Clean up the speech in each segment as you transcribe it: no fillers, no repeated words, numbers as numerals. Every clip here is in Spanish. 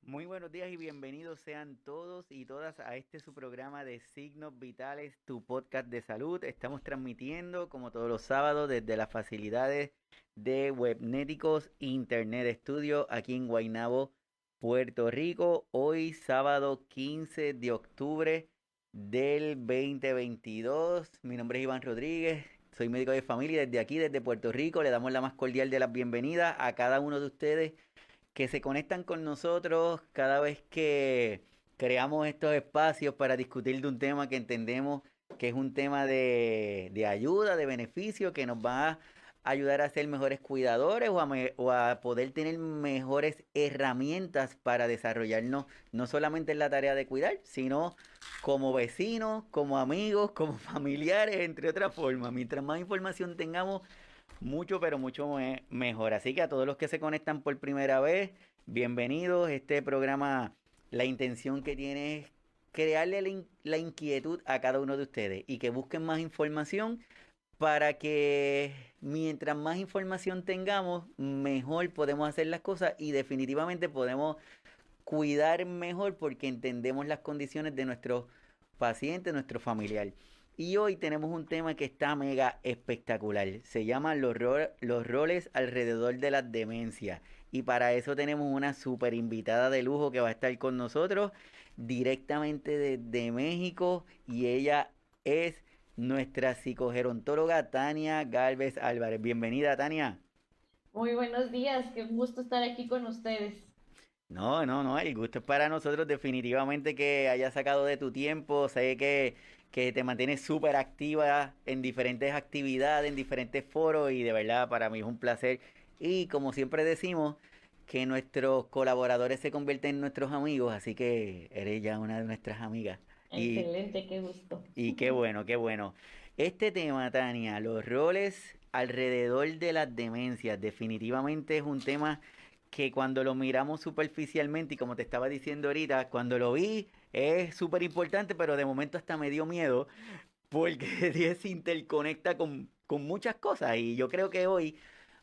Muy buenos días y bienvenidos sean todos y todas a este su programa de Signos Vitales, tu podcast de salud. Estamos transmitiendo como todos los sábados desde las facilidades de Webnéticos Internet Studio aquí en Guaynabo, Puerto Rico. Hoy sábado 15 de octubre del 2022. Mi nombre es Iván Rodríguez. Soy médico de familia desde aquí, desde Puerto Rico. Le damos la más cordial de las bienvenidas a cada uno de ustedes que se conectan con nosotros cada vez que creamos estos espacios para discutir de un tema que entendemos que es un tema de ayuda, de beneficio, que nos va a ayudar a ser mejores cuidadores o a poder tener mejores herramientas para desarrollarnos, no solamente en la tarea de cuidar, sino como vecinos, como amigos, como familiares, entre otras formas. Mientras más información tengamos, mucho, pero mucho mejor. Así que a todos los que se conectan por primera vez, bienvenidos. Este programa, la intención que tiene es crearle la inquietud a cada uno de ustedes y que busquen más información para que mientras más información tengamos, mejor podemos hacer las cosas y definitivamente podemos cuidar mejor porque entendemos las condiciones de nuestros pacientes, nuestro familiar. Y hoy tenemos un tema que está mega espectacular. Se llama los roles alrededor de las demencias. Y para eso tenemos una super invitada de lujo que va a estar con nosotros directamente desde México. Y ella es nuestra psicogerontóloga Tania Galvez Álvarez. Bienvenida, Tania. Muy buenos días, qué gusto estar aquí con ustedes. No, no, no, el gusto es para nosotros definitivamente que hayas sacado de tu tiempo, sé que te mantienes súper activa en diferentes actividades, en diferentes foros y de verdad para mí es un placer. Y como siempre decimos, que nuestros colaboradores se convierten en nuestros amigos, así que eres ya una de nuestras amigas. Y, Excelente, qué gusto. y qué bueno, qué bueno. Este tema, Tania, los roles alrededor de las demencias, definitivamente es un tema que cuando lo miramos superficialmente y como te estaba diciendo ahorita, cuando lo vi es súper importante, pero de momento hasta me dio miedo porque se interconecta con muchas cosas y yo creo que hoy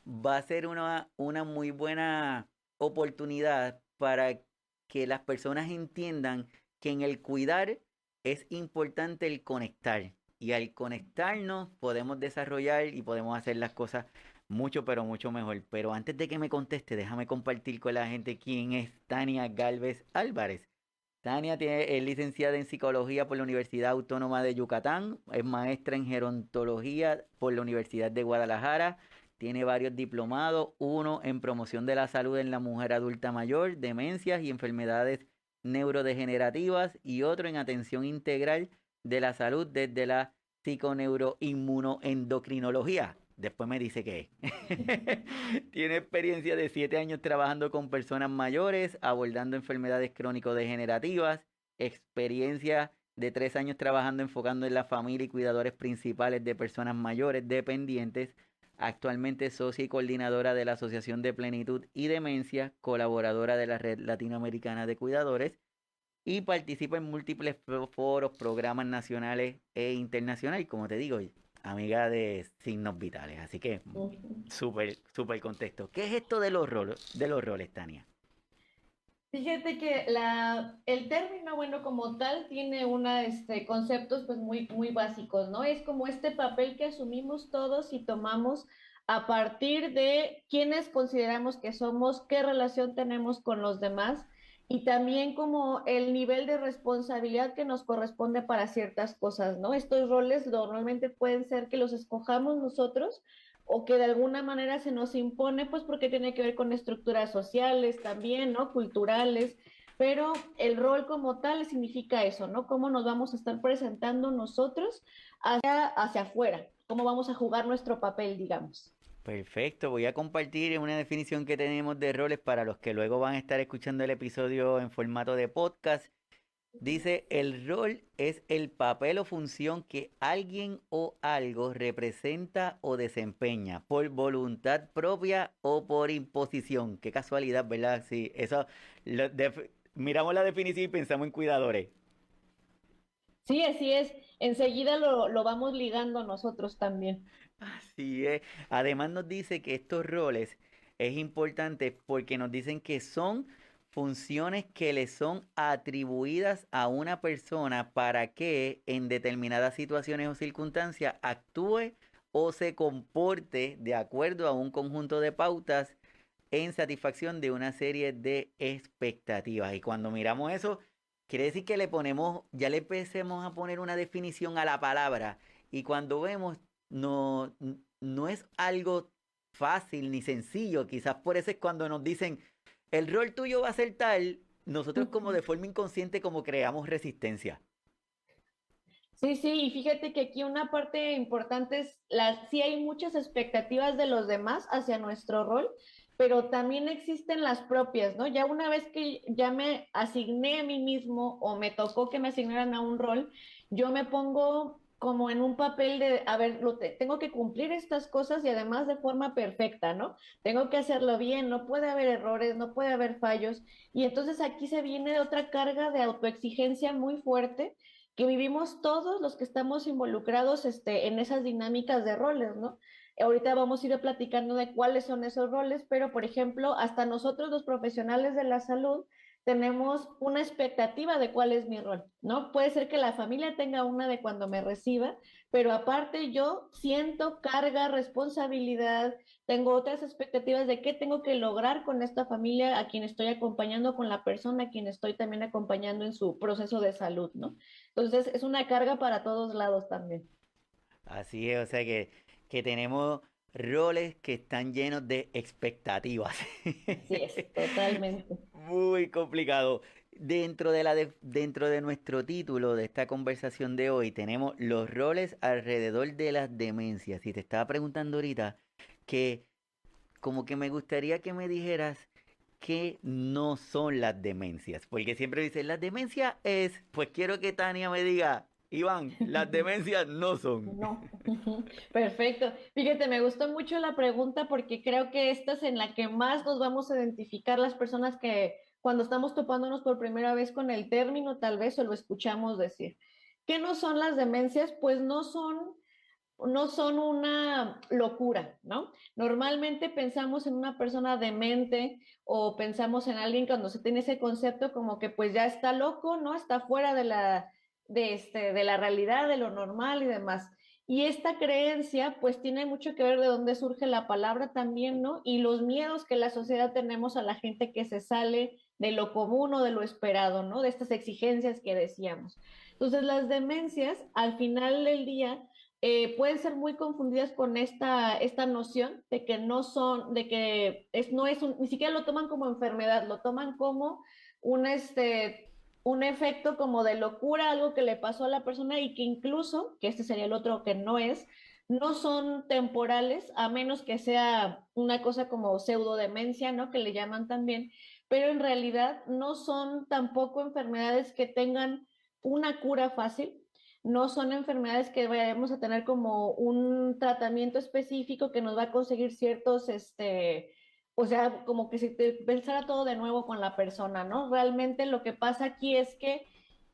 va a ser una muy buena oportunidad para que las personas entiendan que en el cuidar es importante el conectar y al conectarnos podemos desarrollar y podemos hacer las cosas mucho, pero mucho mejor. Pero antes de que me conteste, déjame compartir con la gente quién es Tania Galvez Álvarez. Tania es licenciada en psicología por la Universidad Autónoma de Yucatán, es maestra en gerontología por la Universidad de Guadalajara, tiene varios diplomados, uno en promoción de la salud en la mujer adulta mayor, demencias y enfermedades neurodegenerativas y otro en atención integral de la salud desde la psiconeuroinmunoendocrinología. Después me dice que tiene experiencia de 7 años trabajando con personas mayores, abordando enfermedades crónico-degenerativas, experiencia de 3 años trabajando enfocando en la familia y cuidadores principales de personas mayores dependientes, actualmente socia y coordinadora de la Asociación de Plenitud y Demencia, colaboradora de la Red Latinoamericana de Cuidadores y participa en múltiples foros, programas nacionales e internacionales, como te digo, amiga de Signos Vitales. Así que Ujú. súper, súper contexto. ¿Qué es esto de los roles, Tania? Fíjate que el término, bueno, como tal, tiene conceptos pues muy básicos, ¿no? Es como este papel que asumimos todos y tomamos a partir de quiénes consideramos que somos, qué relación tenemos con los demás y también como el nivel de responsabilidad que nos corresponde para ciertas cosas, ¿no? Estos roles normalmente pueden ser que los escojamos nosotros o que de alguna manera se nos impone, pues porque tiene que ver con estructuras sociales también, ¿no? Culturales, pero el rol como tal significa eso, ¿no? Cómo nos vamos a estar presentando nosotros hacia afuera, cómo vamos a jugar nuestro papel, digamos. Perfecto, voy a compartir una definición que tenemos de roles para los que luego van a estar escuchando el episodio en formato de podcast. Dice, el rol es el papel o función que alguien o algo representa o desempeña por voluntad propia o por imposición. Qué casualidad, ¿verdad? Sí, eso, miramos la definición y pensamos en cuidadores. Sí, así es. Enseguida lo vamos ligando nosotros también. Así es. Además nos dice que estos roles es importante porque nos dicen que son funciones que le son atribuidas a una persona para que en determinadas situaciones o circunstancias actúe o se comporte de acuerdo a un conjunto de pautas en satisfacción de una serie de expectativas. Y cuando miramos eso, quiere decir que le ponemos, ya le empecemos a poner una definición a la palabra. Y cuando vemos, no es algo fácil ni sencillo. Quizás por eso es cuando nos dicen, el rol tuyo va a ser tal, nosotros como Ujú. de forma inconsciente como creamos resistencia. Sí, sí, y fíjate que aquí una parte importante es sí hay muchas expectativas de los demás hacia nuestro rol, pero también existen las propias, ¿no? Ya una vez que ya me asigné a mí mismo o me tocó que me asignaran a un rol, yo me pongo como en un papel de, a ver, tengo que cumplir estas cosas y además de forma perfecta, ¿no? Tengo que hacerlo bien, no puede haber errores, no puede haber fallos. Y entonces aquí se viene otra carga de autoexigencia muy fuerte que vivimos todos los que estamos involucrados en esas dinámicas de roles, ¿no? Ahorita vamos a ir platicando de cuáles son esos roles, pero por ejemplo, hasta nosotros los profesionales de la salud tenemos una expectativa de cuál es mi rol, ¿no? Puede ser que la familia tenga una de cuando me reciba, pero aparte yo siento carga, responsabilidad, tengo otras expectativas de qué tengo que lograr con esta familia a quien estoy acompañando, con la persona a quien estoy también acompañando en su proceso de salud, ¿no? Entonces es una carga para todos lados también. Así es, o sea que tenemos roles que están llenos de expectativas. Así es, totalmente. Muy complicado. Dentro de nuestro título de esta conversación de hoy tenemos los roles alrededor de las demencias. Y te estaba preguntando ahorita que como que me gustaría que me dijeras qué no son las demencias. Porque siempre dicen, las demencias es, pues quiero que Tania me diga, Iván, las demencias no son. No, perfecto. Fíjate, me gustó mucho la pregunta porque creo que esta es en la que más nos vamos a identificar las personas que cuando estamos topándonos por primera vez con el término, tal vez, o lo escuchamos decir. ¿Qué no son las demencias? Pues no son una locura, ¿no? Normalmente pensamos en una persona demente o pensamos en alguien cuando se tiene ese concepto como que pues ya está loco, ¿no? Está fuera de la realidad, de lo normal y demás. Y esta creencia pues tiene mucho que ver de dónde surge la palabra también, ¿no? Y los miedos que la sociedad tenemos a la gente que se sale de lo común o de lo esperado, ¿no? De estas exigencias que decíamos. Entonces, las demencias, al final del día, pueden ser muy confundidas con esta noción de que no son, de que no es ni siquiera lo toman como enfermedad, lo toman como un, un efecto como de locura, algo que le pasó a la persona y que incluso, que este sería el otro que no son temporales, a menos que sea una cosa como pseudodemencia, ¿no? Que le llaman también, pero en realidad no son tampoco enfermedades que tengan una cura fácil, no son enfermedades que vayamos a tener como un tratamiento específico que nos va a conseguir ciertos, o sea, como que si te pensara todo de nuevo con la persona, ¿no? Realmente lo que pasa aquí es que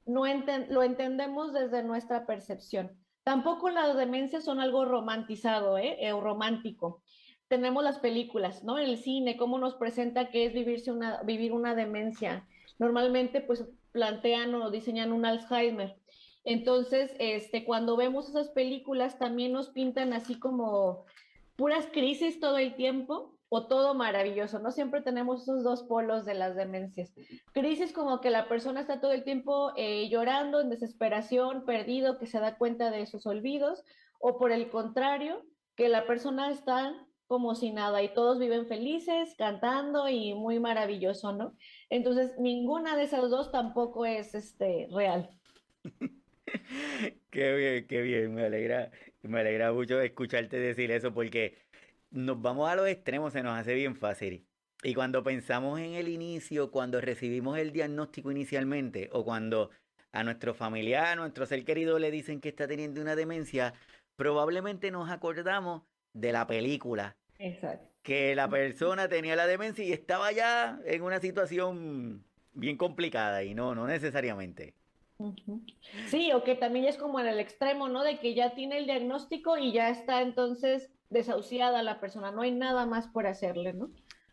no lo entendemos desde nuestra percepción. Tampoco las demencias son algo romantizado, o romántico. Tenemos las películas, ¿no? El cine, cómo nos presenta qué es vivir una demencia. Normalmente, pues plantean o diseñan un Alzheimer. Entonces, cuando vemos esas películas, también nos pintan así como puras crisis todo el tiempo o todo maravilloso. No siempre tenemos esos dos polos de las demencias. Crisis como que la persona está todo el tiempo llorando, en desesperación, perdido, que se da cuenta de sus olvidos, o por el contrario, que la persona está como si nada y todos viven felices, cantando y muy maravilloso, ¿no? Entonces, ninguna de esas dos tampoco es real. Qué bien, me alegra mucho escucharte decir eso porque nos vamos a los extremos, se nos hace bien fácil. Y cuando pensamos en el inicio, cuando recibimos el diagnóstico inicialmente, o cuando a nuestro familiar, a nuestro ser querido le dicen que está teniendo una demencia, probablemente nos acordamos de la película, Exacto. que la persona tenía la demencia y estaba ya en una situación bien complicada, y no necesariamente. Ujú. Sí, o que también ya es como en el extremo, ¿no? De que ya tiene el diagnóstico y ya está entonces desahuciada la persona, no hay nada más por hacerle, ¿no?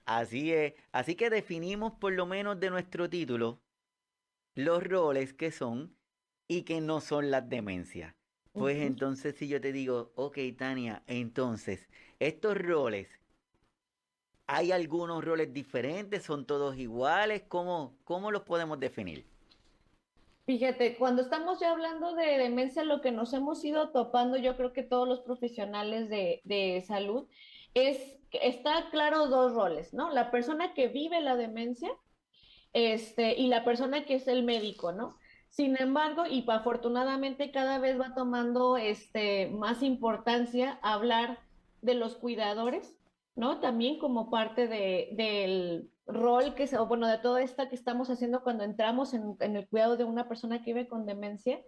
Así es. Así que definimos por lo menos de nuestro título los roles que son y que no son las demencias. Pues Ujú. entonces si yo te digo, ok, Tania, entonces, estos roles, ¿hay algunos roles diferentes? ¿Son todos iguales? ¿Cómo los podemos definir? Fíjate, cuando estamos ya hablando de demencia, lo que nos hemos ido topando, yo creo que todos los profesionales de salud, es que está claro dos roles, ¿no? La persona que vive la demencia, y la persona que es el médico, ¿no? Sin embargo, y afortunadamente cada vez va tomando más importancia hablar de los cuidadores, ¿no? También como parte del rol que se, o bueno, de todo esto que estamos haciendo cuando entramos en el cuidado de una persona que vive con demencia.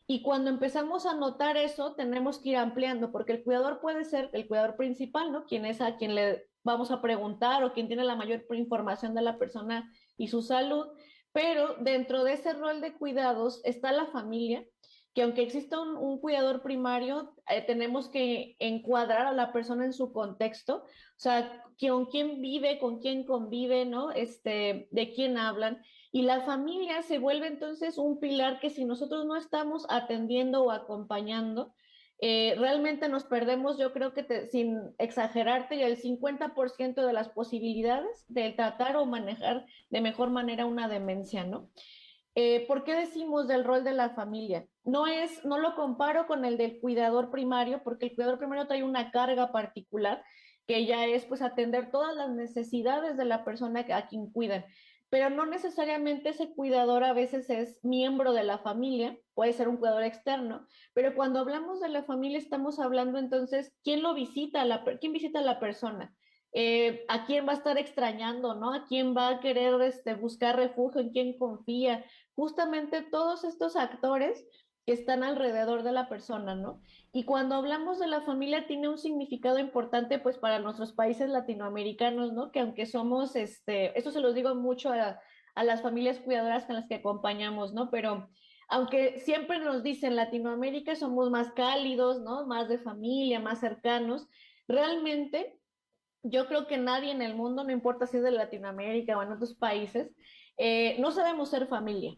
Y cuando empezamos a notar eso, tenemos que ir ampliando, porque el cuidador puede ser el cuidador principal, ¿no? Quien es a quien le vamos a preguntar o quien tiene la mayor información de la persona y su salud, pero dentro de ese rol de cuidados está la familia, que aunque exista un cuidador primario, tenemos que encuadrar a la persona en su contexto, o sea, con quién vive, con quién convive, ¿no? De quién hablan. Y la familia se vuelve entonces un pilar que si nosotros no estamos atendiendo o acompañando, realmente nos perdemos, yo creo que sin exagerarte, el 50% de las posibilidades de tratar o manejar de mejor manera una demencia, ¿no? ¿Por qué decimos del rol de la familia? No lo comparo con el del cuidador primario, porque el cuidador primario trae una carga particular, que ya es pues atender todas las necesidades de la persona a quien cuidan. Pero no necesariamente ese cuidador a veces es miembro de la familia, puede ser un cuidador externo, pero cuando hablamos de la familia estamos hablando entonces, ¿quién lo visita? ¿Quién visita a la persona? ¿A quién va a estar extrañando, no? ¿A quién va a querer buscar refugio? ¿En quién confía? Justamente todos estos actores que están alrededor de la persona, ¿no? Y cuando hablamos de la familia tiene un significado importante pues para nuestros países latinoamericanos, ¿no? Que aunque somos, eso se los digo mucho a las familias cuidadoras con las que acompañamos, ¿no? Pero aunque siempre nos dicen Latinoamérica somos más cálidos, ¿no? Más de familia, más cercanos, realmente yo creo que nadie en el mundo, no importa si es de Latinoamérica o en otros países, no sabemos ser familia.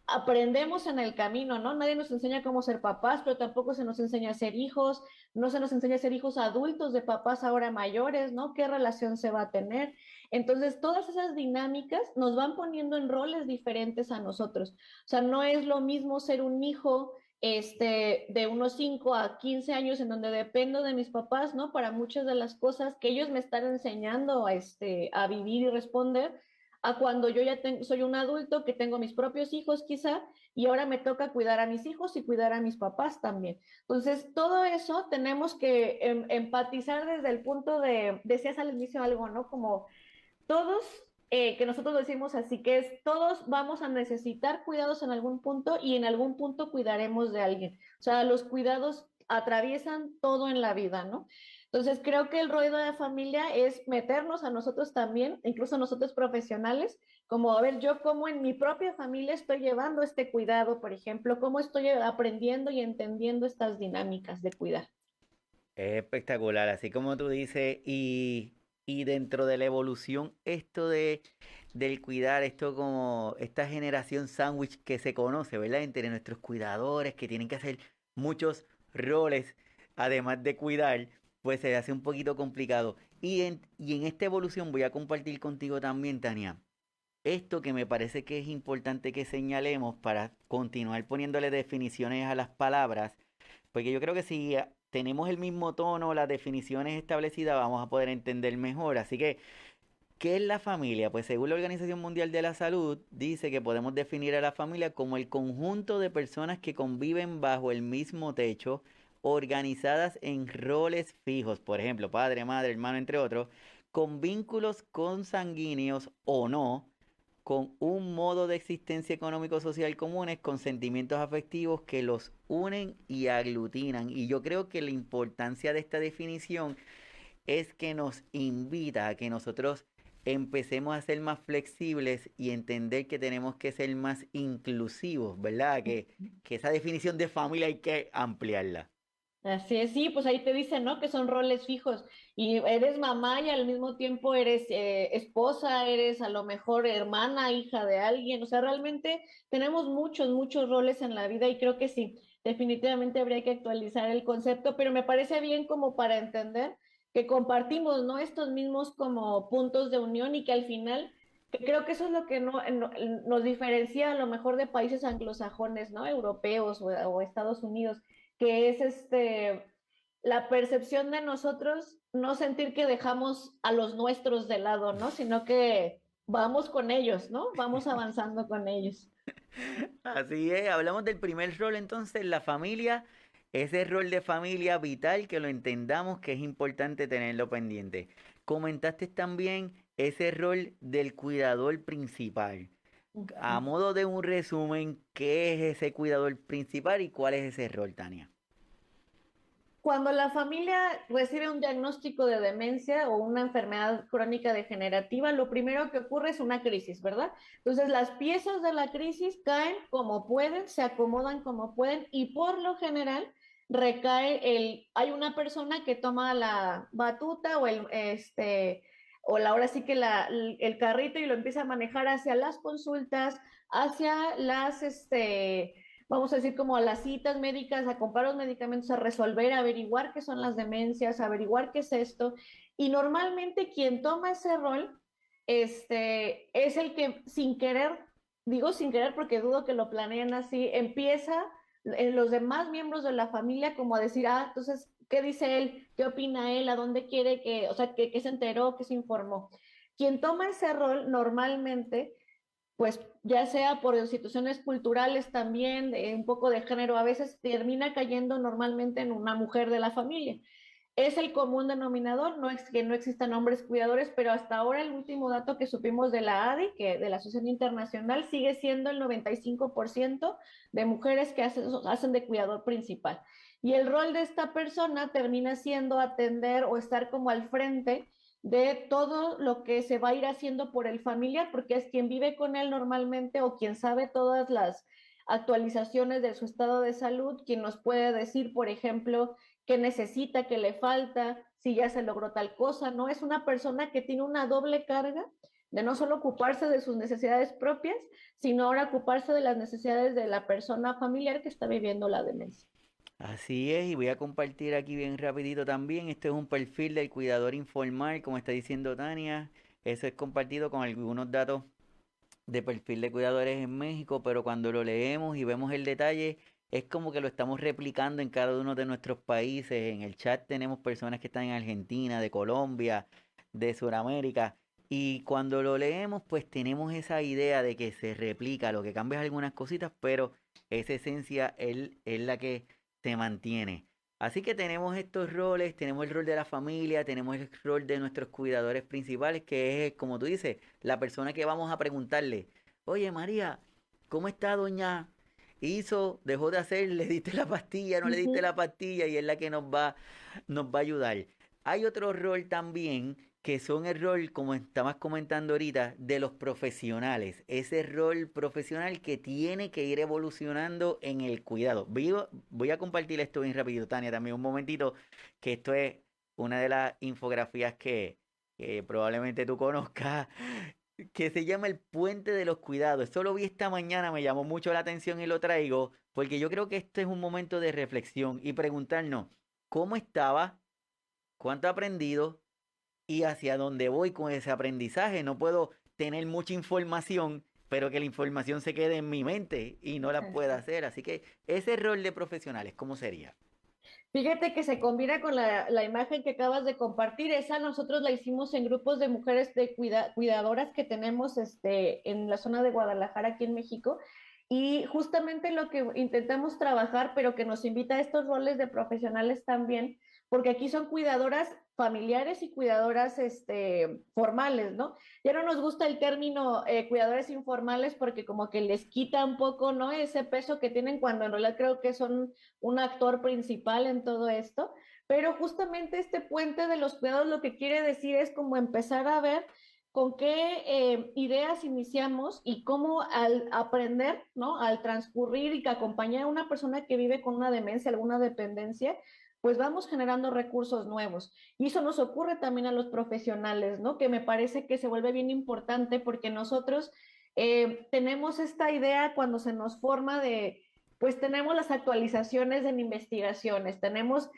Aprendemos en el camino, ¿no? Nadie nos enseña cómo ser papás, pero tampoco se nos enseña a ser hijos, no se nos enseña a ser hijos adultos de papás ahora mayores, ¿no? ¿Qué relación se va a tener? Entonces, todas esas dinámicas nos van poniendo en roles diferentes a nosotros. O sea, no es lo mismo ser un hijo de unos 5 a 15 años en donde dependo de mis papás, ¿no? Para muchas de las cosas que ellos me están enseñando a vivir y responder, a cuando yo ya soy un adulto que tengo mis propios hijos quizá y ahora me toca cuidar a mis hijos y cuidar a mis papás también. Entonces, todo eso tenemos que empatizar desde el punto decías al inicio algo, ¿no? Como todos, que nosotros decimos así, que es todos vamos a necesitar cuidados en algún punto y en algún punto cuidaremos de alguien. O sea, los cuidados atraviesan todo en la vida, ¿no? Entonces, creo que el rol de la familia es meternos a nosotros también, incluso nosotros profesionales, como a ver, yo cómo en mi propia familia estoy llevando este cuidado, por ejemplo, cómo estoy aprendiendo y entendiendo estas dinámicas de cuidar. Es espectacular, así como tú dices, y dentro de la evolución, esto del cuidar, esto como esta generación sándwich que se conoce, ¿verdad? Entre nuestros cuidadores que tienen que hacer muchos roles, además de cuidar, pues se hace un poquito complicado. Y en esta evolución voy a compartir contigo también, Tania, esto que me parece que es importante que señalemos para continuar poniéndole definiciones a las palabras, porque yo creo que si tenemos el mismo tono, las definiciones establecidas, vamos a poder entender mejor. Así que, ¿qué es la familia? Pues según la Organización Mundial de la Salud, dice que podemos definir a la familia como el conjunto de personas que conviven bajo el mismo techo, organizadas en roles fijos, por ejemplo, padre, madre, hermano, entre otros, con vínculos consanguíneos o no, con un modo de existencia económico-social comunes, con sentimientos afectivos que los unen y aglutinan. Y yo creo que la importancia de esta definición es que nos invita a que nosotros empecemos a ser más flexibles y entender que tenemos que ser más inclusivos, ¿verdad? Que esa definición de familia hay que ampliarla. Así es, sí, pues ahí te dicen, ¿no? Que son roles fijos y eres mamá y al mismo tiempo eres esposa, eres a lo mejor hermana, hija de alguien, o sea, realmente tenemos muchos, muchos roles en la vida y creo que sí, definitivamente habría que actualizar el concepto, pero me parece bien como para entender que compartimos, ¿no? Estos mismos como puntos de unión y que al final, que creo que eso es lo que nos diferencia a lo mejor de países anglosajones, ¿no? Europeos o Estados Unidos que es la percepción de nosotros, no sentir que dejamos a los nuestros de lado, ¿no? Sino que vamos con ellos, ¿no? Vamos avanzando con ellos. Así es, hablamos del primer rol entonces, la familia, ese rol de familia vital que lo entendamos que es importante tenerlo pendiente. Comentaste también ese rol del cuidador principal. A modo de un resumen, ¿qué es ese cuidador principal y cuál es ese rol, Tania? Cuando la familia recibe un diagnóstico de demencia o una enfermedad crónica degenerativa, lo primero que ocurre es una crisis, ¿verdad? Entonces las piezas de la crisis caen como pueden, se acomodan como pueden y por lo general hay una persona que toma la batuta o ahora sí que el carrito y lo empieza a manejar hacia las consultas, hacia vamos a decir, como a las citas médicas, a comprar los medicamentos, a resolver, a averiguar qué son las demencias, a averiguar qué es esto. Y normalmente quien toma ese rol es el que sin querer, digo sin querer porque dudo que lo planeen así, empieza en los demás miembros de la familia como a decir, ah, entonces, ¿qué dice él? ¿Qué opina él? ¿A dónde quiere que, o sea, qué se enteró? ¿Qué se informó? Quien toma ese rol normalmente pues ya sea por instituciones culturales también, un poco de género, a veces termina cayendo normalmente en una mujer de la familia. Es el común denominador, no es que no existan hombres cuidadores, pero hasta ahora el último dato que supimos de la ADI, que de la Asociación Internacional, sigue siendo el 95% de mujeres que hacen de cuidador principal. Y el rol de esta persona termina siendo atender o estar como al frente de todo lo que se va a ir haciendo por el familiar, porque es quien vive con él normalmente o quien sabe todas las actualizaciones de su estado de salud, quien nos puede decir, por ejemplo, qué necesita, qué le falta, si ya se logró tal cosa, ¿no? Es una persona que tiene una doble carga de no solo ocuparse de sus necesidades propias, sino ahora ocuparse de las necesidades de la persona familiar que está viviendo la demencia. Así es, y voy a compartir aquí bien rapidito también. Este es un perfil del cuidador informal, como está diciendo Tania. Eso es compartido con algunos datos de perfil de cuidadores en México, pero cuando lo leemos y vemos el detalle, es como que lo estamos replicando en cada uno de nuestros países. En el chat tenemos personas que están en Argentina, de Colombia, de Sudamérica. Y cuando lo leemos, pues tenemos esa idea de que se replica, lo que cambia es algunas cositas, pero esa esencia es la que se mantiene. Así que tenemos estos roles, tenemos el rol de la familia, tenemos el rol de nuestros cuidadores principales, que es, como tú dices, la persona que vamos a preguntarle, oye María, ¿cómo está doña? Hizo, dejó de hacer, le diste la pastilla, no le diste Ujú. la pastilla y es la que nos va a ayudar. Hay otro rol también que son el rol, como estabas comentando ahorita, de los profesionales. Ese rol profesional que tiene que ir evolucionando en el cuidado. Voy a compartir esto bien rápido, Tania, también un momentito, que esto es una de las infografías que probablemente tú conozcas, que se llama El Puente de los Cuidados. Esto lo vi esta mañana, me llamó mucho la atención y lo traigo, porque yo creo que este es un momento de reflexión y preguntarnos, ¿cómo estaba? ¿Cuánto he aprendido? Y hacia dónde voy con ese aprendizaje. No puedo tener mucha información, pero que la información se quede en mi mente y no la pueda hacer. Así que ese rol de profesionales, ¿cómo sería? Fíjate que se combina con la imagen que acabas de compartir. Esa nosotros la hicimos en grupos de mujeres cuidadoras que tenemos en la zona de Guadalajara, aquí en México. Y justamente lo que intentamos trabajar, pero que nos invita a estos roles de profesionales también, porque aquí son cuidadoras familiares y cuidadoras formales, ¿no? Ya no nos gusta el término cuidadores informales porque como que les quita un poco, ¿no? Ese peso que tienen cuando en realidad creo que son un actor principal en todo esto, pero justamente este puente de los cuidados lo que quiere decir es como empezar a ver con qué ideas iniciamos y cómo al aprender, ¿no? Al transcurrir y que acompañar a una persona que vive con una demencia, alguna dependencia, pues vamos generando recursos nuevos. Y eso nos ocurre también a los profesionales, ¿no? Que me parece que se vuelve bien importante porque nosotros tenemos esta idea cuando se nos forma de, pues tenemos las actualizaciones en investigaciones, tenemos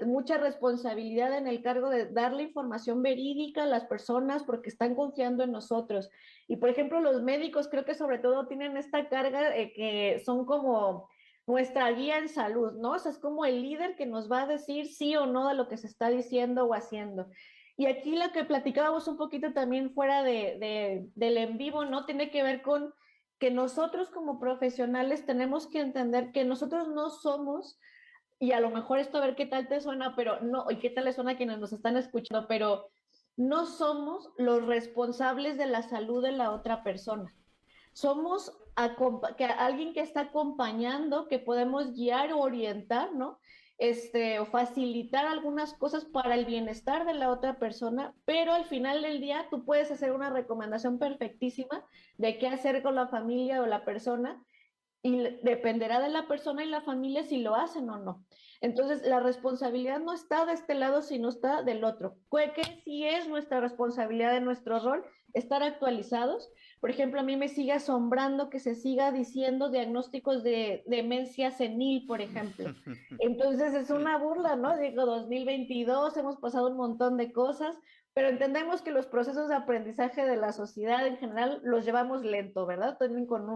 mucha responsabilidad en el cargo de darle información verídica a las personas porque están confiando en nosotros. Y por ejemplo, los médicos creo que sobre todo tienen esta carga que son como nuestra guía en salud, ¿no? O sea, es como el líder que nos va a decir sí o no de lo que se está diciendo o haciendo. Y aquí lo que platicábamos un poquito también fuera del en vivo, ¿no? Tiene que ver con que nosotros como profesionales tenemos que entender que nosotros no somos, y a lo mejor esto a ver qué tal te suena, pero no, y qué tal le suena a quienes nos están escuchando, pero no somos los responsables de la salud de la otra persona. Somos alguien que está acompañando, que podemos guiar o orientar, ¿no? O facilitar algunas cosas para el bienestar de la otra persona, pero al final del día tú puedes hacer una recomendación perfectísima de qué hacer con la familia o la persona, y dependerá de la persona y la familia si lo hacen o no. Entonces, la responsabilidad no está de este lado, sino está del otro. Que sí es nuestra responsabilidad de nuestro rol estar actualizados. Por ejemplo, a mí me sigue asombrando que se siga diciendo diagnósticos de demencia senil, por ejemplo. Entonces, es una burla, ¿no? Digo, 2022, hemos pasado un montón de cosas, pero entendemos que los procesos de aprendizaje de la sociedad en general los llevamos lento, ¿verdad? También con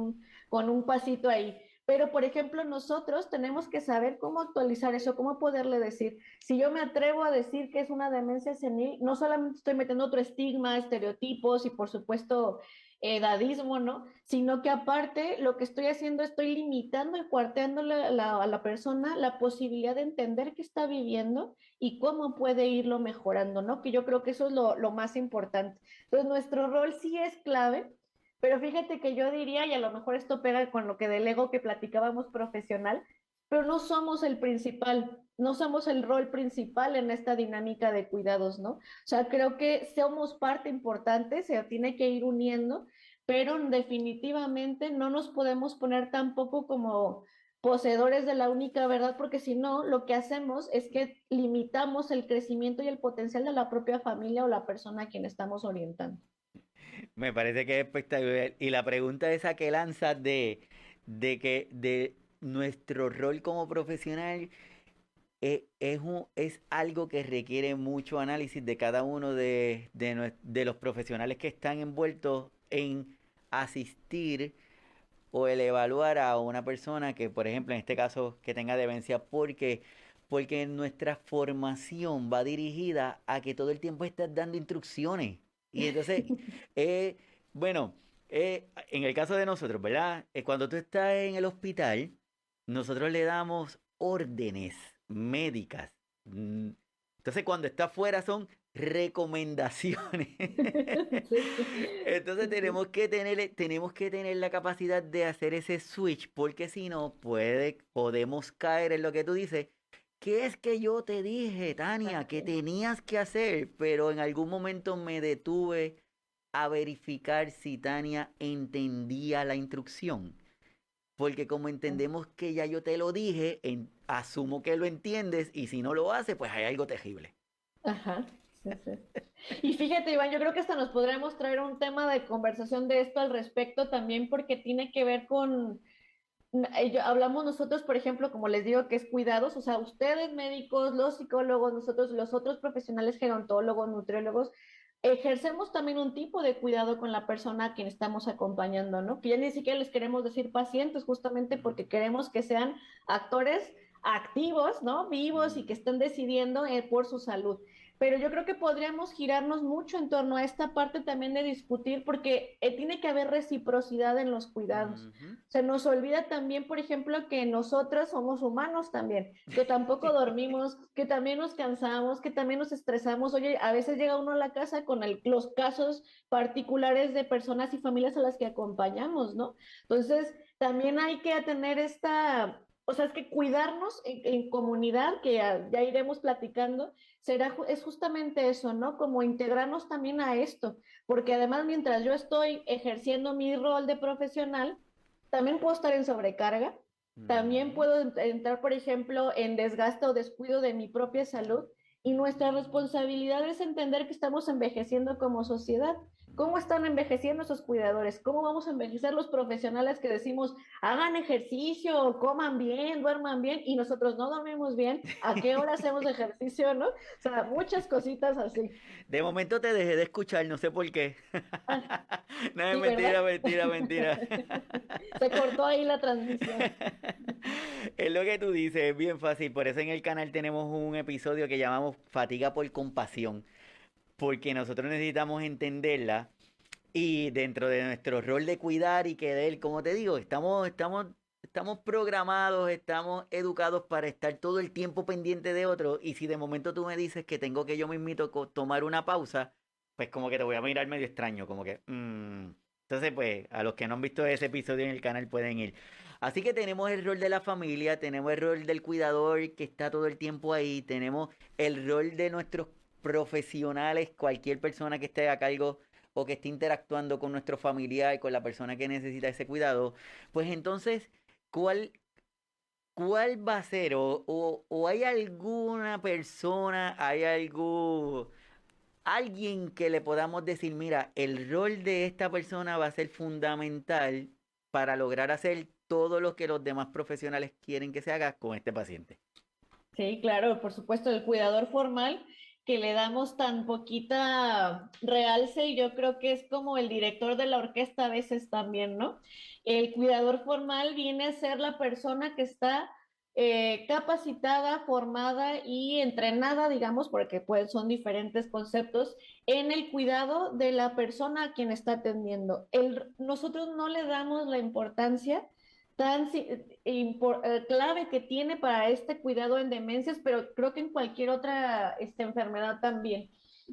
un pasito ahí. Pero, por ejemplo, nosotros tenemos que saber cómo actualizar eso, cómo poderle decir. Si yo me atrevo a decir que es una demencia senil, no solamente estoy metiendo otro estigma, estereotipos y, por supuesto, edadismo, ¿no? Sino que aparte lo que estoy haciendo, estoy limitando y cuarteando a la persona la posibilidad de entender qué está viviendo y cómo puede irlo mejorando, ¿no? Que yo creo que eso es lo más importante. Entonces, nuestro rol sí es clave, pero fíjate que yo diría, y a lo mejor esto pega con lo que del ego que platicábamos profesional, pero no somos el principal, no somos el rol principal en esta dinámica de cuidados, ¿no? O sea, creo que somos parte importante, se tiene que ir uniendo, pero definitivamente no nos podemos poner tampoco como poseedores de la única verdad, porque si no, lo que hacemos es que limitamos el crecimiento y el potencial de la propia familia o la persona a quien estamos orientando. Me parece que es espectacular. Y la pregunta esa que lanzas de nuestro rol como profesional es algo que requiere mucho análisis de cada uno de los profesionales que están envueltos en asistir o el evaluar a una persona que, por ejemplo, en este caso, que tenga demencia, porque nuestra formación va dirigida a que todo el tiempo estás dando instrucciones. Y entonces, eh, bueno, en el caso de nosotros, ¿verdad? Cuando tú estás en el hospital, nosotros le damos órdenes médicas. Mm, Entonces, cuando está fuera son recomendaciones. Sí, Entonces sí, sí. tenemos que tener la capacidad de hacer ese switch, porque si no, podemos caer en lo que tú dices. ¿Qué es que yo te dije, Tania, que Exacto. tenías que hacer? Pero en algún momento me detuve a verificar si Tania entendía la instrucción. Porque como entendemos que ya yo te lo dije, asumo que lo entiendes y si no lo hace, pues hay algo terrible. Ajá, sí, sí. Y fíjate, Iván, yo creo que hasta nos podremos traer un tema de conversación de esto al respecto también, porque tiene que ver con, hablamos nosotros, por ejemplo, como les digo, que es cuidados, o sea, ustedes médicos, los psicólogos, nosotros, los otros profesionales, gerontólogos, nutriólogos, ejercemos también un tipo de cuidado con la persona a quien estamos acompañando, ¿no? Que ya ni siquiera les queremos decir pacientes, justamente Ujú, porque queremos que sean actores activos, ¿no? Vivos y que ujú, estén decidiendo por su salud. Pero yo creo que podríamos girarnos mucho en torno a esta parte también de discutir, porque tiene que haber reciprocidad en los cuidados. ujú. Se nos olvida también, por ejemplo, que nosotros somos humanos también, que tampoco dormimos, que también nos cansamos, que también nos estresamos. Oye, a veces llega uno a la casa con los casos particulares de personas y familias a las que acompañamos, ¿no? Entonces, también hay que tener esta, o sea, es que cuidarnos en comunidad, que ya iremos platicando, es justamente eso, ¿no? Como integrarnos también a esto, porque además mientras yo estoy ejerciendo mi rol de profesional, también puedo estar en sobrecarga También Ujú. puedo entrar, por ejemplo, en desgaste o descuido de mi propia salud y nuestra responsabilidad es entender que estamos envejeciendo como sociedad. ¿Cómo están envejeciendo esos cuidadores? ¿Cómo vamos a envejecer los profesionales que decimos, hagan ejercicio, coman bien, duerman bien y nosotros no dormimos bien? ¿A qué hora hacemos ejercicio, no? O sea, muchas cositas así. De momento te dejé de escuchar, no sé por qué. Ah, No, es sí, mentira, ¿verdad? mentira, mentira. Se cortó ahí la transmisión. Es lo que tú dices, es bien fácil. Por eso en el canal tenemos un episodio que llamamos Fatiga por Compasión. Porque nosotros necesitamos entenderla y dentro de nuestro rol de cuidar y querer, como te digo, estamos programados, estamos educados para estar todo el tiempo pendiente de otro. Y si de momento tú me dices que tengo que yo mismito tomar una pausa, pues como que te voy a mirar medio extraño, como que... Entonces, pues, a los que no han visto ese episodio en el canal pueden ir. Así que tenemos el rol de la familia, tenemos el rol del cuidador que está todo el tiempo ahí, tenemos el rol de nuestros profesionales, cualquier persona que esté a cargo o que esté interactuando con nuestro familiar y con la persona que necesita ese cuidado, pues entonces, ¿cuál, cuál va a ser? O hay alguna persona, hay alguien que le podamos decir, mira, el rol de esta persona va a ser fundamental para lograr hacer todo lo que los demás profesionales quieren que se haga con este paciente. Sí, claro, por supuesto, el cuidador formal que le damos tan poquita realce y yo creo que es como el director de la orquesta a veces también, ¿no? El cuidador formal viene a ser la persona que está capacitada, formada y entrenada, digamos, porque pues son diferentes conceptos, en el cuidado de la persona a quien está atendiendo. Nosotros no le damos la importancia tan clave que tiene para este cuidado en demencias, pero creo que en cualquier otra enfermedad también.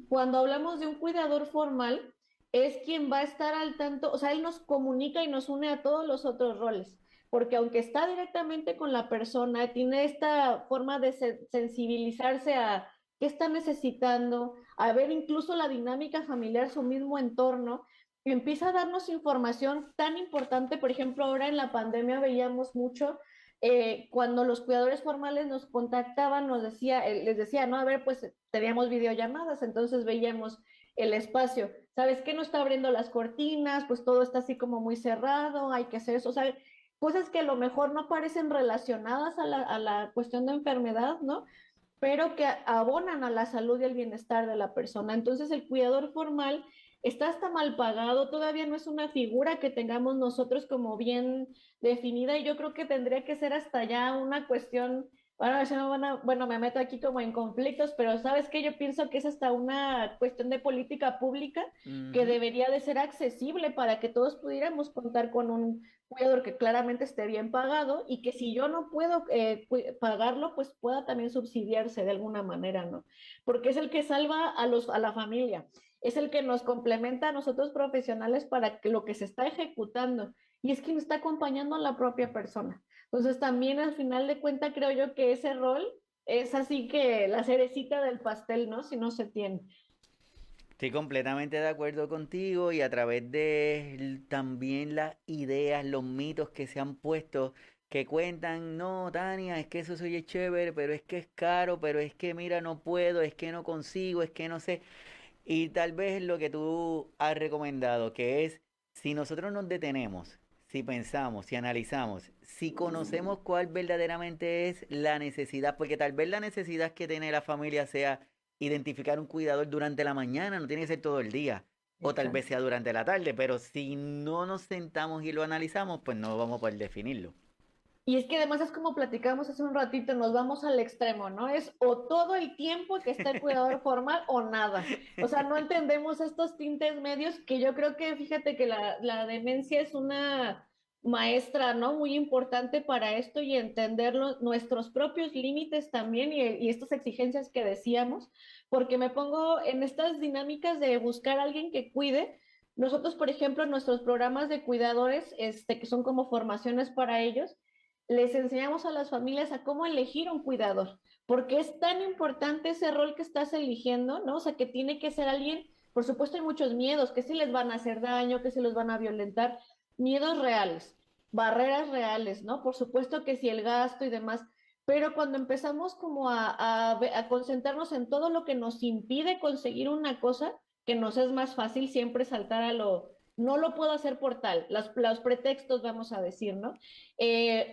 Cuando hablamos de un cuidador formal, es quien va a estar al tanto, o sea, él nos comunica y nos une a todos los otros roles, porque aunque está directamente con la persona, tiene esta forma de sensibilizarse a qué está necesitando, a ver incluso la dinámica familiar, su mismo entorno, empieza a darnos información tan importante. Por ejemplo, ahora en la pandemia veíamos mucho cuando los cuidadores formales nos contactaban, les decía, no, a ver, pues teníamos videollamadas, entonces veíamos el espacio. ¿Sabes qué? No está abriendo las cortinas, pues todo está así como muy cerrado, hay que hacer eso. O sea, cosas que a lo mejor no parecen relacionadas a la cuestión de enfermedad, ¿no? Pero que abonan a la salud y al bienestar de la persona. Entonces el cuidador formal está hasta mal pagado, todavía no es una figura que tengamos nosotros como bien definida y yo creo que tendría que ser hasta ya una cuestión, bueno, bueno, me meto aquí como en conflictos, pero sabes que yo pienso que es hasta una cuestión de política pública que Ujú. debería de ser accesible para que todos pudiéramos contar con un cuidador que claramente esté bien pagado y que si yo no puedo pagarlo, pues pueda también subsidiarse de alguna manera, ¿no? Porque es el que salva a la familia, es el que nos complementa a nosotros profesionales para que lo que se está ejecutando y es quien está acompañando a la propia persona. Entonces también al final de cuentas creo yo que ese rol es así que la cerecita del pastel, ¿no? Si no se tiene. Estoy completamente de acuerdo contigo y a través de también las ideas, los mitos que se han puesto, que cuentan, no, Tania, es que eso soy chévere, pero es que es caro, pero es que mira, no puedo, es que no consigo, es que no sé. Y tal vez lo que tú has recomendado, que es, si nosotros nos detenemos, si pensamos, si analizamos, si conocemos cuál verdaderamente es la necesidad, porque tal vez la necesidad que tiene la familia sea identificar un cuidador durante la mañana, no tiene que ser todo el día, o tal vez Exacto. sea durante la tarde, pero si no nos sentamos y lo analizamos, pues no vamos a poder definirlo. Y es que además es como platicamos hace un ratito, nos vamos al extremo, ¿no? Es o todo el tiempo que está el cuidador formal o nada. O sea, no entendemos estos tintes medios que yo creo que, fíjate que la demencia es una maestra, ¿no? Muy importante para esto y entenderlo, nuestros propios límites también y estas exigencias que decíamos, porque me pongo en estas dinámicas de buscar a alguien que cuide. Nosotros, por ejemplo, en nuestros programas de cuidadores, que son como formaciones para ellos, les enseñamos a las familias a cómo elegir un cuidador, porque es tan importante ese rol que estás eligiendo, ¿no? O sea, que tiene que ser alguien, por supuesto hay muchos miedos, que si les van a hacer daño, que si los van a violentar, miedos reales. barreras reales, ¿no? Por supuesto que si el gasto y demás, pero cuando empezamos como a concentrarnos en todo lo que nos impide conseguir una cosa, que nos es más fácil siempre saltar a lo, no lo puedo hacer por tal, los pretextos, vamos a decir, ¿no?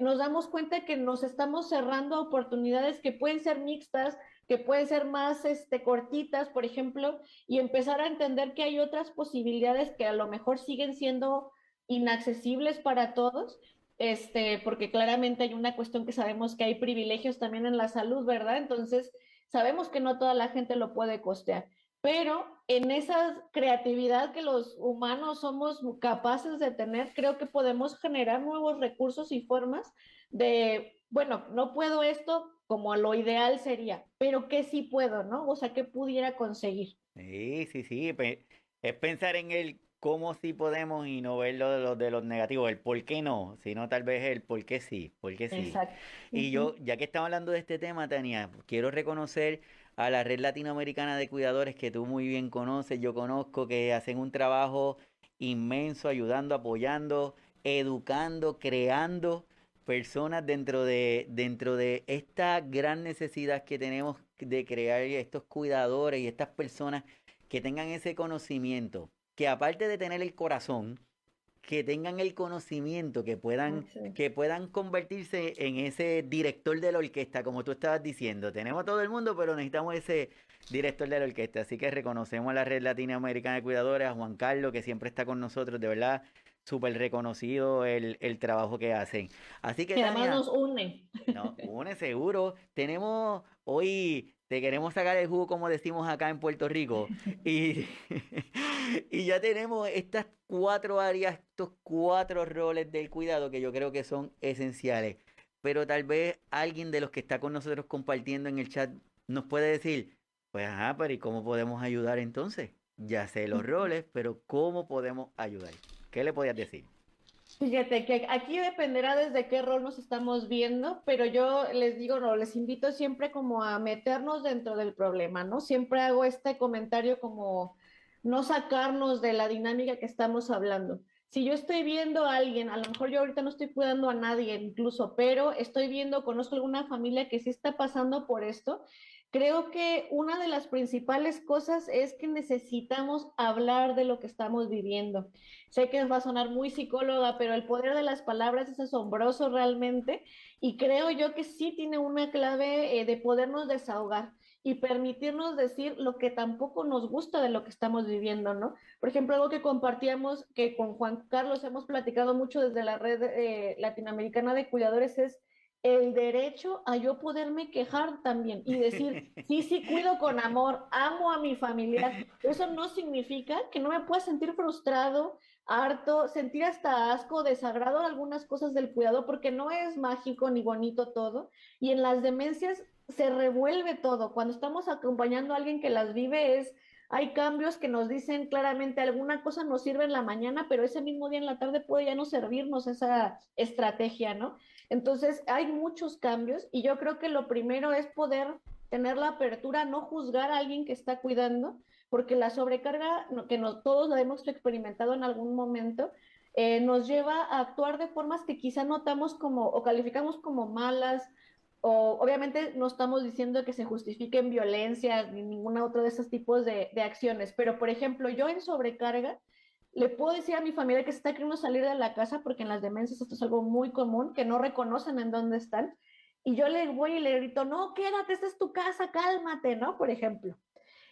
Nos damos cuenta que nos estamos cerrando a oportunidades que pueden ser mixtas, que pueden ser más cortitas, por ejemplo, y empezar a entender que hay otras posibilidades que a lo mejor siguen siendo inaccesibles para todos, porque claramente hay una cuestión que sabemos que hay privilegios también en la salud, ¿verdad? Entonces, sabemos que no toda la gente lo puede costear, pero en esa creatividad que los humanos somos capaces de tener, creo que podemos generar nuevos recursos y formas de, bueno, no puedo esto como lo ideal sería, pero ¿qué sí puedo, no? O sea, ¿qué pudiera conseguir? Sí, sí, sí. Es pensar en el cómo sí podemos y no ver de los negativos, el por qué no, sino tal vez el por qué sí. Exacto. Y Ujú. yo, ya que estamos hablando de este tema, Tania, quiero reconocer a la Red Latinoamericana de Cuidadores que tú muy bien conoces, yo conozco, que hacen un trabajo inmenso ayudando, apoyando, educando, creando personas dentro de esta gran necesidad que tenemos de crear estos cuidadores y estas personas que tengan ese conocimiento, que aparte de tener el corazón, que tengan el conocimiento, Sí. que puedan convertirse en ese director de la orquesta, como tú estabas diciendo. Tenemos todo el mundo, pero necesitamos ese director de la orquesta. Así que reconocemos a la Red Latinoamericana de Cuidadores, a Juan Carlos, que siempre está con nosotros, de verdad, súper reconocido el trabajo que hacen. Así que, Y además Tania, nos une. no, une seguro. Tenemos hoy, te queremos sacar el jugo como decimos acá en Puerto Rico. Y, y ya tenemos estas cuatro áreas, estos cuatro roles del cuidado que yo creo que son esenciales. Pero tal vez alguien de los que está con nosotros compartiendo en el chat nos puede decir, pues ajá, pero ¿y cómo podemos ayudar entonces? Ya sé los roles, pero ¿cómo podemos ayudar? ¿Qué le podías decir? Fíjate que aquí dependerá desde qué rol nos estamos viendo, pero yo les digo, no, les invito siempre como a meternos dentro del problema, ¿no? Siempre hago este comentario como no sacarnos de la dinámica que estamos hablando. Si yo estoy viendo a alguien, a lo mejor yo ahorita no estoy cuidando a nadie incluso, pero estoy viendo, conozco alguna familia que sí está pasando por esto. Creo que una de las principales cosas es que necesitamos hablar de lo que estamos viviendo. Sé que va a sonar muy psicóloga, pero el poder de las palabras es asombroso realmente y creo yo que sí tiene una clave de podernos desahogar y permitirnos decir lo que tampoco nos gusta de lo que estamos viviendo, ¿no? Por ejemplo, algo que compartíamos, que con Juan Carlos hemos platicado mucho desde la red latinoamericana de cuidadores, es el derecho a yo poderme quejar también y decir, sí, sí, cuido con amor, amo a mi familiar, pero eso no significa que no me pueda sentir frustrado, harto, sentir hasta asco, desagrado algunas cosas del cuidado, porque no es mágico ni bonito todo. Y en las demencias se revuelve todo. Cuando estamos acompañando a alguien que las vive, hay cambios que nos dicen claramente alguna cosa nos sirve en la mañana, pero ese mismo día en la tarde puede ya no servirnos esa estrategia, ¿no? Entonces, hay muchos cambios y yo creo que lo primero es poder tener la apertura, no juzgar a alguien que está cuidando, porque la sobrecarga que todos la hemos experimentado en algún momento, nos lleva a actuar de formas que quizá notamos como o calificamos como malas, o obviamente no estamos diciendo que se justifiquen violencias ni ninguna otra de esos tipos de acciones, pero por ejemplo, yo en sobrecarga le puedo decir a mi familia que se está queriendo salir de la casa porque en las demencias esto es algo muy común, que no reconocen en dónde están, y yo le voy y le grito, no, quédate, esta es tu casa, cálmate, ¿no? Por ejemplo.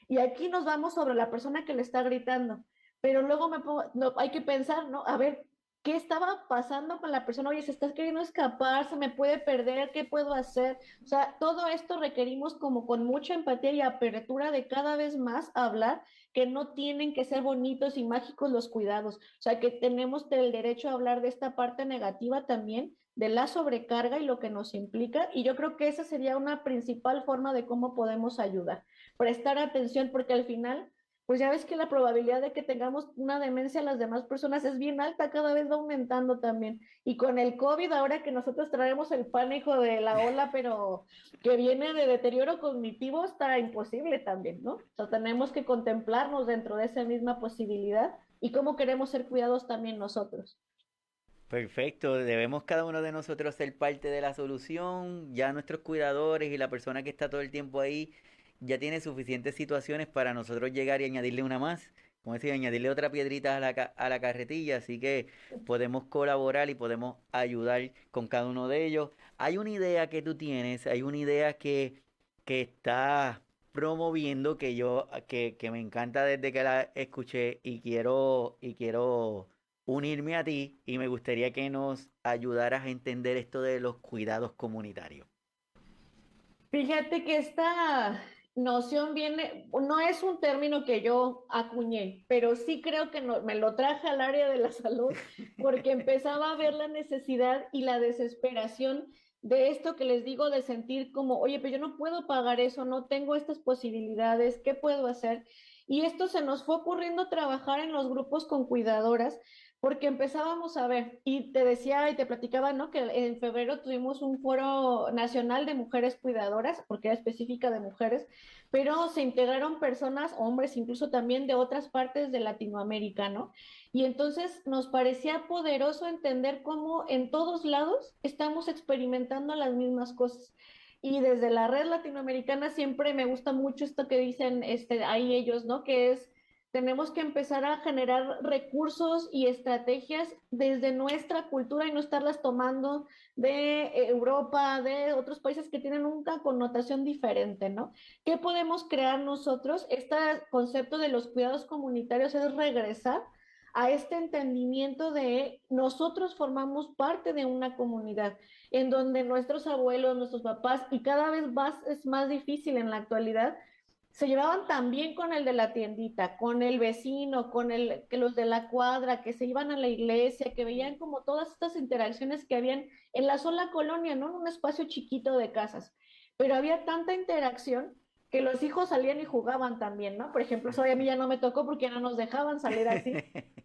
Y aquí nos vamos sobre la persona que le está gritando. Pero luego no, hay que pensar, ¿no? A ver, ¿qué estaba pasando con la persona? Oye, se está queriendo escapar, se me puede perder, ¿qué puedo hacer? O sea, todo esto requerimos como con mucha empatía y apertura de cada vez más hablar que no tienen que ser bonitos y mágicos los cuidados. O sea, que tenemos el derecho a hablar de esta parte negativa también, de la sobrecarga y lo que nos implica. Y yo creo que esa sería una principal forma de cómo podemos ayudar, prestar atención, porque al final, pues ya ves que la probabilidad de que tengamos una demencia a las demás personas es bien alta, cada vez va aumentando también. Y con el COVID, ahora que nosotros traemos el pánico de la ola, pero que viene de deterioro cognitivo, está imposible también, ¿no? O sea, tenemos que contemplarnos dentro de esa misma posibilidad y cómo queremos ser cuidados también nosotros. Perfecto, debemos cada uno de nosotros ser parte de la solución. Ya nuestros cuidadores y la persona que está todo el tiempo ahí ya tiene suficientes situaciones para nosotros llegar y añadirle una más. Como decía, añadirle otra piedrita a a la carretilla. Así que podemos colaborar y podemos ayudar con cada uno de ellos. Hay una idea que tú tienes, hay una idea que estás promoviendo que me encanta desde que la escuché y quiero unirme a ti y me gustaría que nos ayudaras a entender esto de los cuidados comunitarios. Fíjate que esta noción viene, no es un término que yo acuñé, pero sí creo que me lo traje al área de la salud porque empezaba a ver la necesidad y la desesperación de esto que les digo, de sentir como, oye, pero yo no puedo pagar eso, no tengo estas posibilidades, ¿qué puedo hacer? Y esto se nos fue ocurriendo trabajar en los grupos con cuidadoras porque empezábamos a ver, y te decía y te platicaba, ¿no? Que en febrero tuvimos un foro nacional de mujeres cuidadoras, porque era específica de mujeres, pero se integraron personas, hombres, incluso también de otras partes de Latinoamérica, ¿no? Y entonces nos parecía poderoso entender cómo en todos lados estamos experimentando las mismas cosas. Y desde la red latinoamericana siempre me gusta mucho esto que dicen ahí ellos, ¿no? Que es tenemos que empezar a generar recursos y estrategias desde nuestra cultura y no estarlas tomando de Europa, de otros países que tienen una connotación diferente, ¿no? ¿Qué podemos crear nosotros? Este concepto de los cuidados comunitarios es regresar a este entendimiento de nosotros formamos parte de una comunidad en donde nuestros abuelos, nuestros papás, y cada vez más es más difícil en la actualidad, se llevaban también con el de la tiendita, con el vecino, con el que los de la cuadra, que se iban a la iglesia, que veían como todas estas interacciones que habían en la sola colonia, ¿no? En un espacio chiquito de casas. Pero había tanta interacción que los hijos salían y jugaban también, ¿no? Por ejemplo, eso a mí ya no me tocó porque ya no nos dejaban salir así.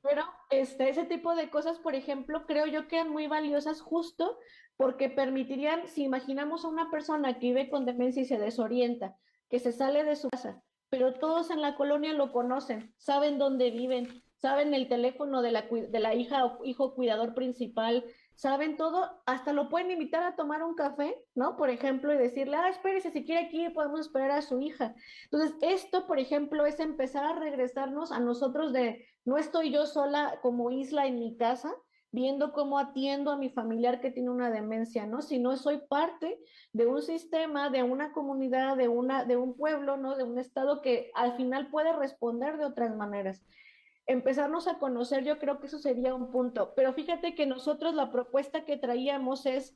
Pero ese tipo de cosas, por ejemplo, creo yo que eran muy valiosas justo porque permitirían, si imaginamos a una persona que vive con demencia y se desorienta, que se sale de su casa, pero todos en la colonia lo conocen, saben dónde viven, saben el teléfono de la hija o hijo cuidador principal, saben todo, hasta lo pueden invitar a tomar un café, ¿no? Por ejemplo, y decirle, ah, espérese, si quiere aquí podemos esperar a su hija. Entonces, esto, por ejemplo, es empezar a regresarnos a nosotros de, no estoy yo sola como isla en mi casa, viendo cómo atiendo a mi familiar que tiene una demencia, ¿no? Sino soy parte de un sistema, de una comunidad, de un pueblo, ¿no? De un estado que al final puede responder de otras maneras. Empezarnos a conocer, yo creo que eso sería un punto. Pero fíjate que nosotros la propuesta que traíamos es,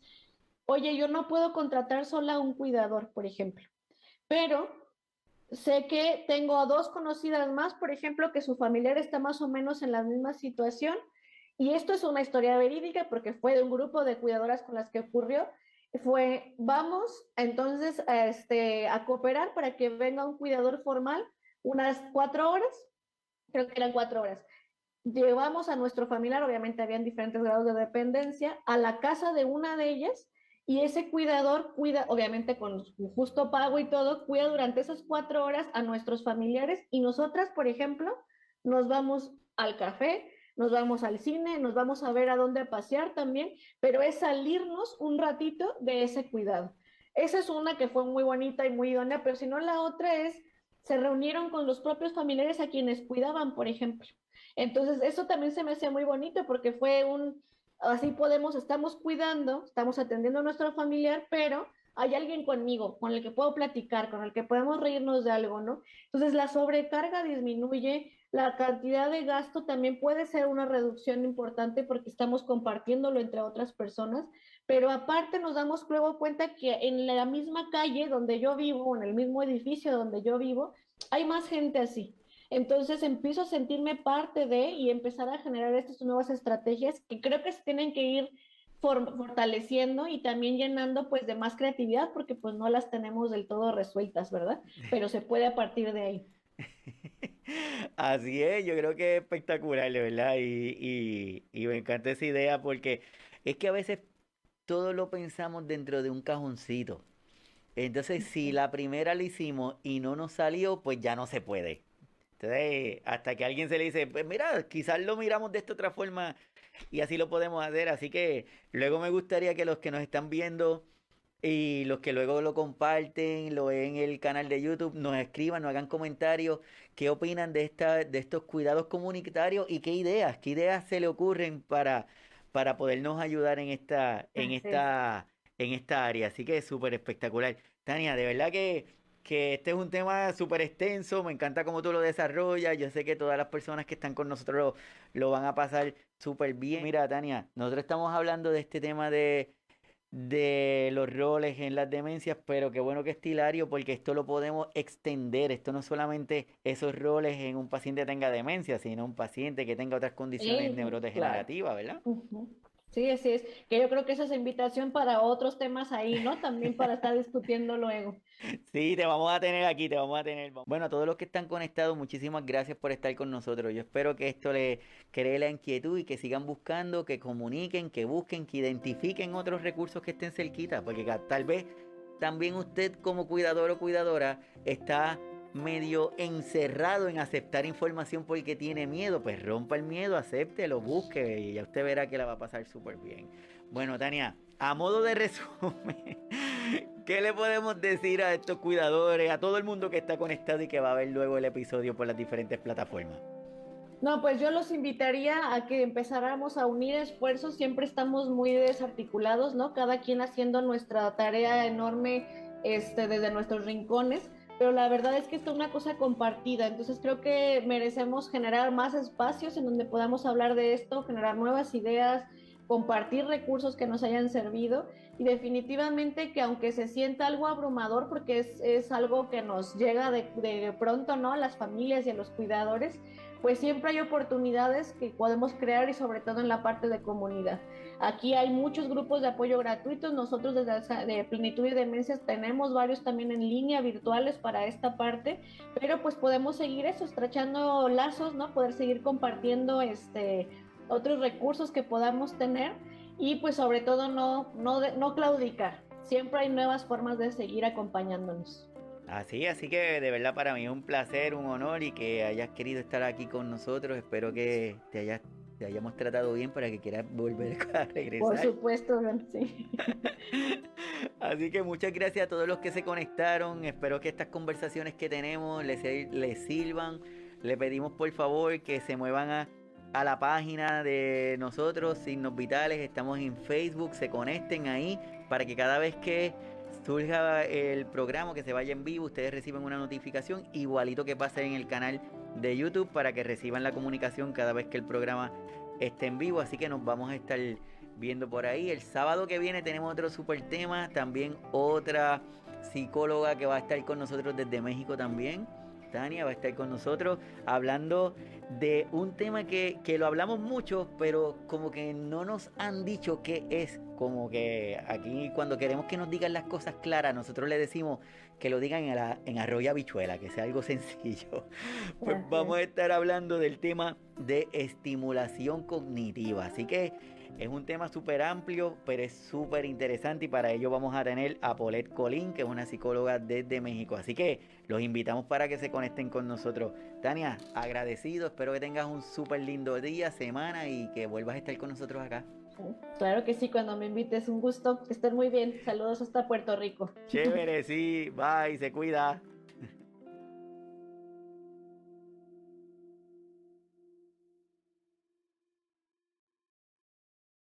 oye, yo no puedo contratar sola a un cuidador, por ejemplo, pero sé que tengo dos conocidas más, por ejemplo, que su familiar está más o menos en la misma situación. Y esto es una historia verídica porque fue de un grupo de cuidadoras con las que ocurrió. Fue, vamos entonces a cooperar para que venga un cuidador formal unas 4 horas, creo que eran 4 horas. Llevamos a nuestro familiar, obviamente habían diferentes grados de dependencia, a la casa de una de ellas y ese cuidador cuida, obviamente con su justo pago y todo, cuida durante esas 4 horas a nuestros familiares y nosotras, por ejemplo, nos vamos al café, nos vamos al cine, nos vamos a ver a dónde pasear también, pero es salirnos un ratito de ese cuidado. Esa es una que fue muy bonita y muy idónea, pero si no la otra es, se reunieron con los propios familiares a quienes cuidaban, por ejemplo. Entonces, eso también se me hacía muy bonito porque fue así podemos, estamos cuidando, estamos atendiendo a nuestro familiar, pero hay alguien conmigo, con el que puedo platicar, con el que podemos reírnos de algo, ¿no? Entonces, la sobrecarga disminuye, la cantidad de gasto también puede ser una reducción importante porque estamos compartiéndolo entre otras personas, pero aparte nos damos luego cuenta que en la misma calle donde yo vivo, en el mismo edificio donde yo vivo, hay más gente así. Entonces empiezo a sentirme parte de y empezar a generar estas nuevas estrategias que creo que se tienen que ir fortaleciendo y también llenando pues de más creatividad porque pues no las tenemos del todo resueltas, ¿verdad? Pero se puede a partir de ahí. Así es, yo creo que es espectacular, de verdad, y me encanta esa idea porque es que a veces todo lo pensamos dentro de un cajoncito. Entonces, si la primera la hicimos y no nos salió, pues ya no se puede. Entonces, hasta que a alguien se le dice, pues mira, quizás lo miramos de esta otra forma, y así lo podemos hacer. Así que luego me gustaría que los que nos están viendo y los que luego lo comparten, lo ven en el canal de YouTube, nos escriban, nos hagan comentarios, qué opinan de estos cuidados comunitarios y qué ideas se le ocurren para podernos ayudar Así es. en esta área. Así que es súper espectacular. Tania, de verdad que este es un tema súper extenso, me encanta cómo tú lo desarrollas, yo sé que todas las personas que están con nosotros lo van a pasar súper bien. Mira, Tania, nosotros estamos hablando de este tema de los roles en las demencias, pero qué bueno que es Hilario porque esto lo podemos extender. Esto no solamente esos roles en un paciente que tenga demencia, sino un paciente que tenga otras condiciones Sí, claro. neurodegenerativas, ¿verdad? Ujú. Sí, así es. Que yo creo que esa es invitación para otros temas ahí, ¿no? También para estar discutiendo luego. Sí, te vamos a tener aquí, te vamos a tener. Bueno, a todos los que están conectados, muchísimas gracias por estar con nosotros. Yo espero que esto les cree la inquietud y que sigan buscando, que comuniquen, que busquen, que identifiquen otros recursos que estén cerquita, porque tal vez también usted como cuidador o cuidadora está medio encerrado en aceptar información porque tiene miedo, pues rompa el miedo, acéptelo, busque y ya usted verá que la va a pasar súper bien. Bueno, Tania, a modo de resumen, ¿qué le podemos decir a estos cuidadores, a todo el mundo que está conectado y que va a ver luego el episodio por las diferentes plataformas? No, pues yo los invitaría a que empezáramos a unir esfuerzos. Siempre estamos muy desarticulados, ¿no? Cada quien haciendo nuestra tarea enorme, desde nuestros rincones. Pero la verdad es que esto es una cosa compartida. Entonces creo que merecemos generar más espacios en donde podamos hablar de esto, generar nuevas ideas, compartir recursos que nos hayan servido. Y definitivamente que aunque se sienta algo abrumador, porque es algo que nos llega de pronto, ¿no? A las familias y a los cuidadores, pues siempre hay oportunidades que podemos crear y sobre todo en la parte de comunidad. Aquí hay muchos grupos de apoyo gratuitos, nosotros desde de Plenitud y Demencias tenemos varios también en línea virtuales para esta parte, pero pues podemos seguir eso, estrechando lazos, ¿no? Poder seguir compartiendo otros recursos que podamos tener y pues sobre todo no claudicar. Siempre hay nuevas formas de seguir acompañándonos. Así que de verdad para mí es un placer, un honor y que hayas querido estar aquí con nosotros. Espero que te hayamos tratado bien para que quieras volver a Por regresar. supuesto, sí. Así que muchas gracias a todos los que se conectaron. Espero que estas conversaciones que tenemos les sirvan. Le pedimos por favor que se muevan a la página de nosotros, Signos Vitales. Estamos en Facebook, se conecten ahí para que cada vez que surja el programa, que se vaya en vivo, ustedes reciban una notificación, igualito que pase en el canal de YouTube para que reciban la comunicación cada vez que el programa esté en vivo. Así que nos vamos a estar viendo por ahí. El sábado que viene tenemos otro super tema, también otra psicóloga que va a estar con nosotros desde México también. Tania va a estar con nosotros hablando de un tema que lo hablamos mucho, pero como que no nos han dicho qué es. Como que aquí cuando queremos que nos digan las cosas claras, nosotros le decimos que lo digan en arroz y habichuela, que sea algo sencillo. Pues Así vamos es. a estar hablando del tema de estimulación cognitiva. Así que es un tema súper amplio, pero es súper interesante y para ello vamos a tener a Paulette Colín, que es una psicóloga desde México. Así que los invitamos para que se conecten con nosotros. Tania, agradecido, espero que tengas un súper lindo día, semana y que vuelvas a estar con nosotros acá. Claro que sí, cuando me invites, un gusto, que estén muy bien. Saludos hasta Puerto Rico. Chévere, sí, bye, se cuida.